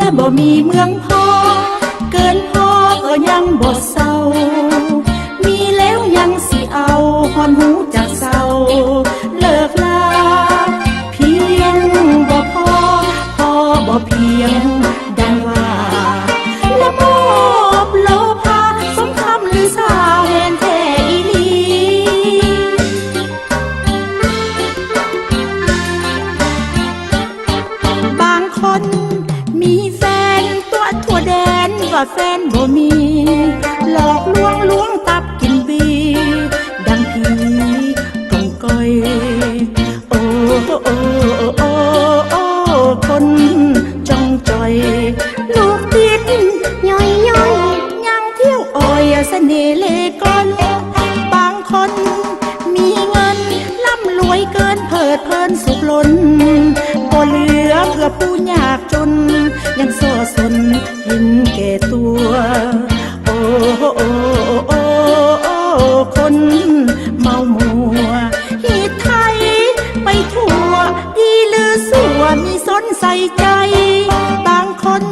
และบ่มีเมืองพอเกินพอก็ยังบ่เศร้ามีแล้วยังสิเอาหอนหูจากเศร้าเลิกลาเพียงบ่พอบ่เพียงดังว่าและมอบโลภะสมคำหรือสาเห็นแท้อีหลีบางคนมีแฟนตัวทั่วแดนว่าแฟนบ่มีหลอกลวงตับกินบีดังผีกองก้อยโอ้โอ้โอ้โอ้คนจ้องจอยลูกติดย่อยยังเที่ยวอ้อยเสน่ห์เล่ห์ก้อนบางคนมีเงินร่ำรวยเกินเพิดเพลินสุขล้นบ่เหลือเพื่อผู้ยากจนยังโซ่สนเห็นแก่ตัวโอ้โอ้โอ้โอ้คนเมามัวฮีดไทยไปทั่วดีหรือสัวมีสนใส่ใจบางคน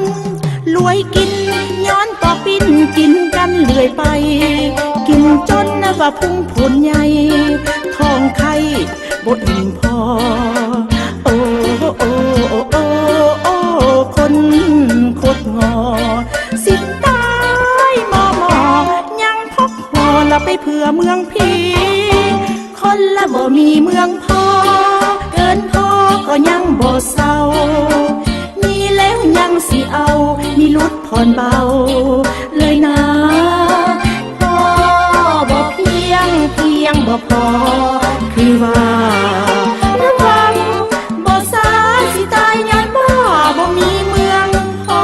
รวยกินย้อนต่อปิ้นกินกันเรื่อยไปกินจนนะว่าพุ่งผลใหญ่ท้องไข่บ่อิ่มพอโอ้โอ้โอ้โอ้คนโคตรงอสิตายมอยังพกหอละไปเพื่อเมืองพีคนละบ่มีเมืองพอเกินพอก็ยังบ่เศร้ามีแล้วยังสิเอามีลุดผ่อนเบาเลยนะพอบ่เพียงบ่พอคือว่าระวังบ่สาสิตายย้อนบ่มีเมืองพอ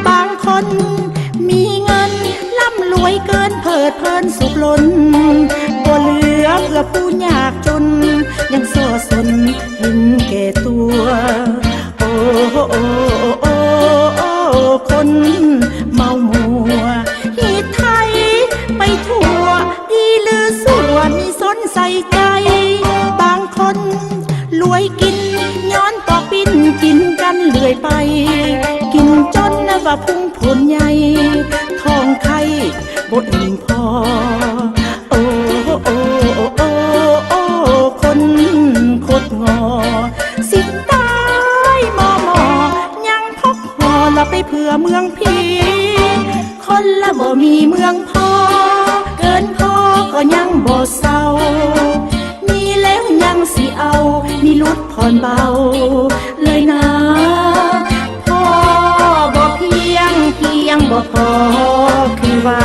บางคนมีเงินร่ำรวยเกินเพิดเพลินสุขล้นบ่เหลือเพื่อผู้ยากจนยังโซ่สนเห็นแก่ตัวโอ้โอ้โอ้โอ้คนเมามัวฮีดไทยไปทั่วดีหรือสัวมีสนใส่ใจบางคนรวยกินย้อนต่อปิ้นกินกันเรื่อยไปกินจนนะว่าพุ่งผลใหญ่ท้องไข่บ่อิ่มพอโอ้โอ้โอ้โอ้คนโคตรงอสิตายมอยังพกหอละไปเพื่อเมืองพีคนละบ่มีเมืองพอเกินพอก็ยังบ่เศร้ามีแล้วยังสิเอามีลุดผ่อนเบาเลยนะพอบ่เพียงบ่พอคือว่า